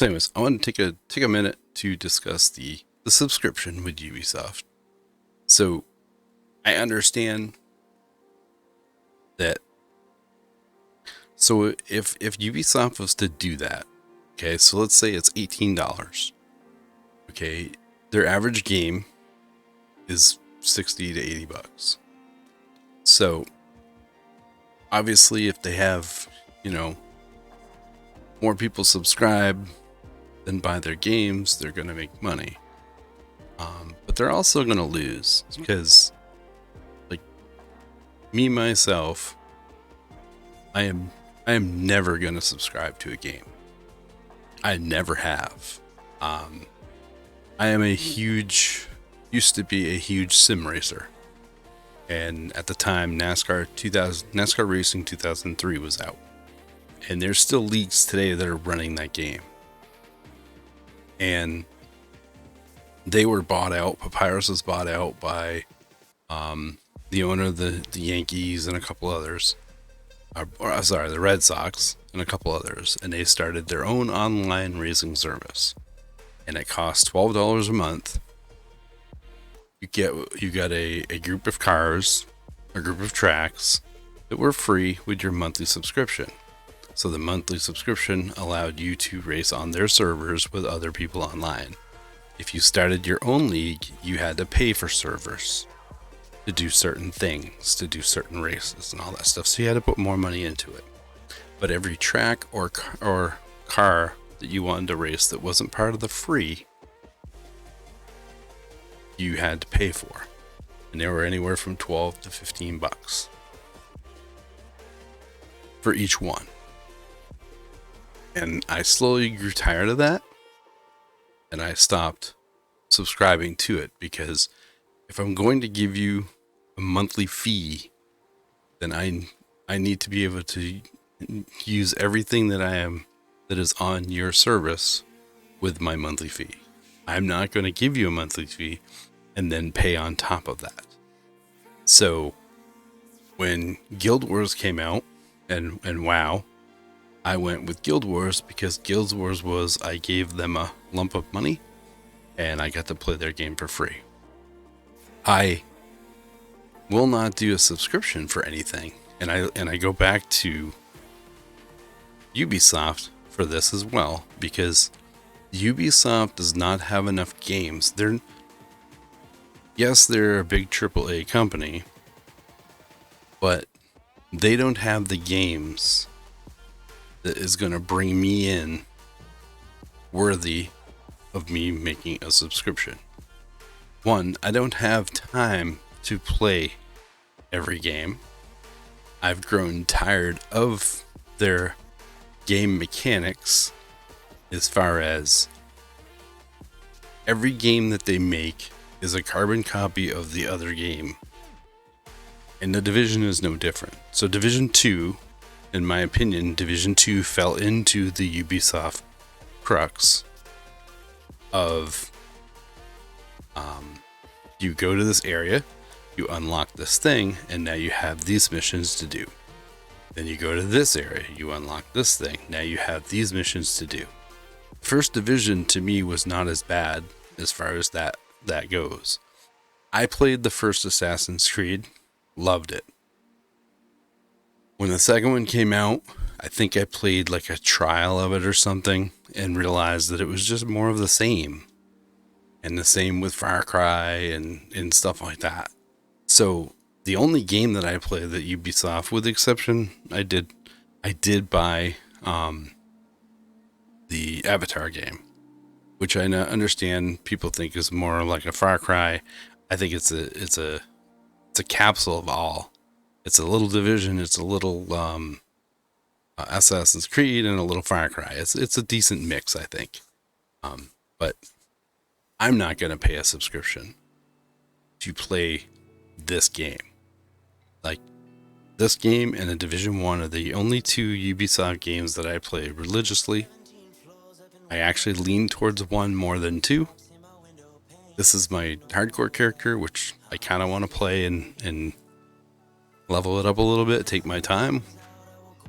So anyways, I want to take a minute to discuss the subscription with Ubisoft. So I understand that. So if Ubisoft was to do that, okay, so let's say it's $18. Okay, their average game is 60 to 80 bucks. So obviously if they have, more people subscribe than buy their games, they're going to make money. But they're also going to lose because, like, me myself, I am never going to subscribe to a game. I never have. I am used to be a huge sim racer. And at the time, NASCAR Racing 2003 was out. And there's still leagues today that are running that game. And they were bought out. Papyrus was bought out by the owner of the Yankees and a couple others. The Red Sox and a couple others. And they started their own online racing service. And it costs $12 a month. You got a group of cars, a group of tracks that were free with your monthly subscription. So the monthly subscription allowed you to race on their servers with other people online. If you started your own league, you had to pay for servers to do certain things, to do certain races and all that stuff. So you had to put more money into it. But every track or car that you wanted to race that wasn't part of the free, you had to pay for. And they were anywhere from 12 to 15 bucks for each one. And I slowly grew tired of that, and I stopped subscribing to it, because if I'm going to give you a monthly fee, then I need to be able to use everything that is on your service with my monthly fee. I'm not going to give you a monthly fee and then pay on top of that. So when Guild Wars came out and WoW, I went with Guild Wars because Guild Wars was, I gave them a lump of money and I got to play their game for free. I will not do a subscription for anything. And I go back to Ubisoft for this as well, because Ubisoft does not have enough games. They're a big AAA company, but they don't have the games that is going to bring me in worthy of me making a subscription. One, I don't have time to play every game. I've grown tired of their game mechanics, as far as every game that they make is a carbon copy of the other game. And the Division is no different. So Division 2, in my opinion, Division 2 fell into the Ubisoft crux of you go to this area, you unlock this thing, and now you have these missions to do. Then you go to this area, you unlock this thing, now you have these missions to do. First Division to me was not as bad as far as that goes. I played the first Assassin's Creed, loved it. When the second one came out, I think I played like a trial of it or something and realized that it was just more of the same. And the same with Far Cry and stuff like that. So the only game that I played that Ubisoft, with the exception, I did buy the Avatar game, which I understand people think is more like a Far Cry. I think it's a capsule of all. It's a little Division, it's a little Assassin's Creed, and a little Far Cry. It's a decent mix, I think. But I'm not going to pay a subscription to play this game. Like, this game and the Division 1 are the only two Ubisoft games that I play religiously. I actually lean towards one more than two. This is my hardcore character, which I kind of want to play and level it up a little bit, take my time.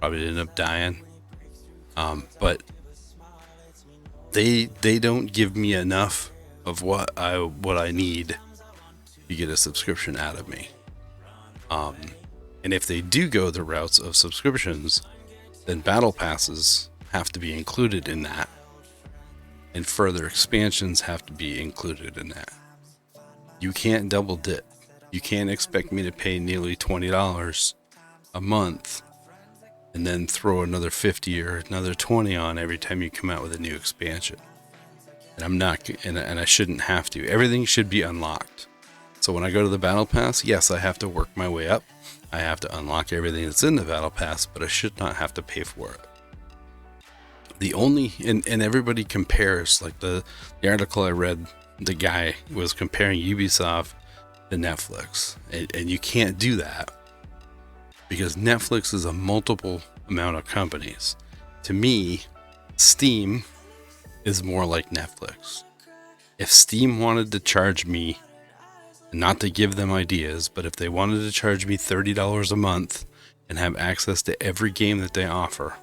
Probably end up dying. But they don't give me enough of what I need to get a subscription out of me. And if they do go the routes of subscriptions, then battle passes have to be included in that, and further expansions have to be included in that. You can't double dip. You can't expect me to pay nearly $20 a month and then throw another 50 or another 20 on every time you come out with a new expansion. And I'm not, and I shouldn't have to. Everything should be unlocked. So when I go to the battle pass, yes, I have to work my way up. I have to unlock everything that's in the battle pass, but I should not have to pay for it. The only, and everybody compares, like the article I read, the guy was comparing Ubisoft to Netflix, and you can't do that because Netflix is a multiple amount of companies. To me, Steam is more like Netflix. If Steam wanted to charge me, not to give them ideas, but if they wanted to charge me $30 a month and have access to every game that they offer,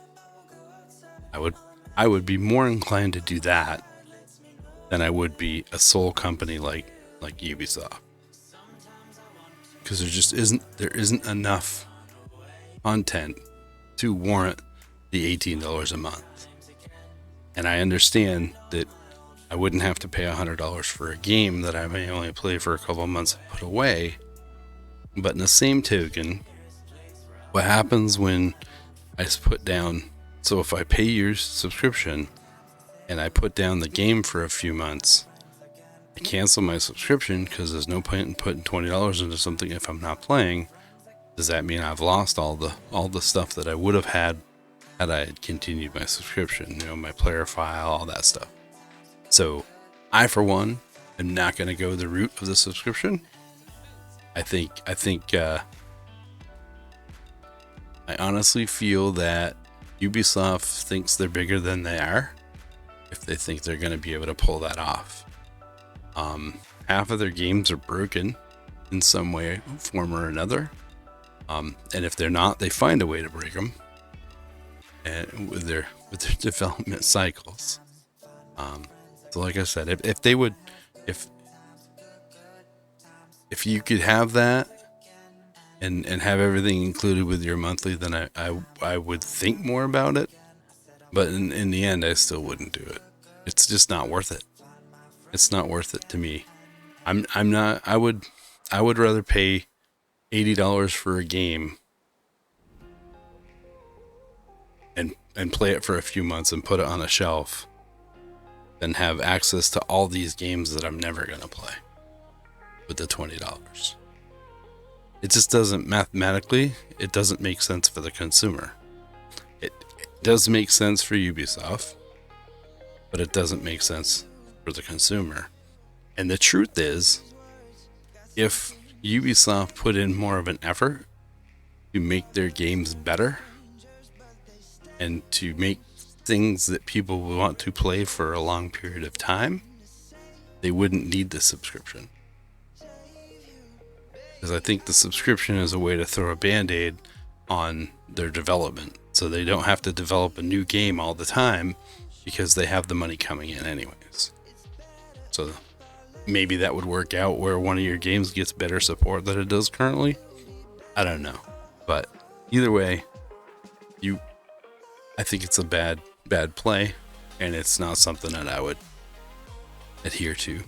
I would be more inclined to do that than I would be a sole company like Ubisoft. Because there isn't enough content to warrant the $18 a month. And I understand that I wouldn't have to pay $100 for a game that I may only play for a couple of months and put away. But in the same token, what happens when I put down, so if I pay your subscription and I put down the game for a few months, I cancel my subscription because there's no point in putting $20 into something if I'm not playing. Does that mean I've lost all the stuff that I would have had I had continued my subscription? You know, my player file, all that stuff. So I, for one, am not going to go the route of the subscription. I honestly feel that Ubisoft thinks they're bigger than they are if they think they're going to be able to pull that off. Half of their games are broken in some way, form, or another. And if they're not, they find a way to break them, and with their development cycles. So like I said, if they would, if you could have that and have everything included with your monthly, then I would think more about it. But in the end, I still wouldn't do it. It's just not worth it. It's not worth it to me. I would rather pay $80 for a game and play it for a few months and put it on a shelf than have access to all these games that I'm never going to play with the $20. It just doesn't, mathematically, it doesn't make sense for the consumer. It does make sense for Ubisoft, but it doesn't make sense for the consumer. And the truth is, if Ubisoft put in more of an effort to make their games better and to make things that people will want to play for a long period of time, they wouldn't need the subscription. Because I think the subscription is a way to throw a band-aid on their development, so they don't have to develop a new game all the time because they have the money coming in anyways. So maybe that would work out where one of your games gets better support than it does currently. I don't know. But either way, I think it's a bad play, and it's not something that I would adhere to.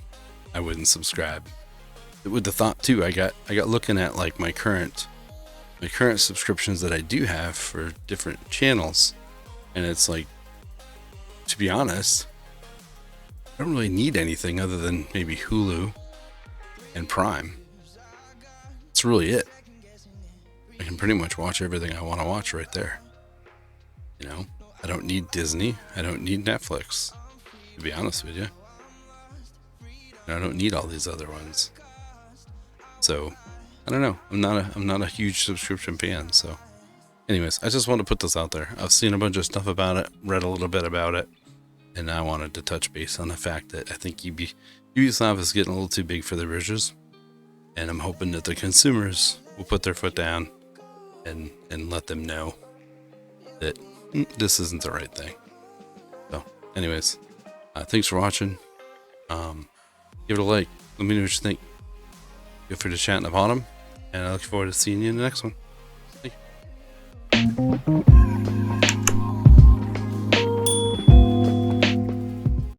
I wouldn't subscribe. With the thought too, I got looking at like my current subscriptions that I do have for different channels, and it's like, to be honest, I don't really need anything other than maybe Hulu and Prime. That's really it. I can pretty much watch everything I want to watch right there. You know, I don't need Disney. I don't need Netflix, to be honest with you. And I don't need all these other ones. So, I don't know. I'm not a huge subscription fan. So, anyways, I just want to put this out there. I've seen a bunch of stuff about it, read a little bit about it, and I wanted to touch base on the fact that I think Ubisoft is getting a little too big for their britches, and I'm hoping that the consumers will put their foot down and let them know that this isn't the right thing. So, anyways, Thanks for watching. Give it a like. Let me know what you think. Feel free to chat in the bottom, and I look forward to seeing you in the next one. Thank you.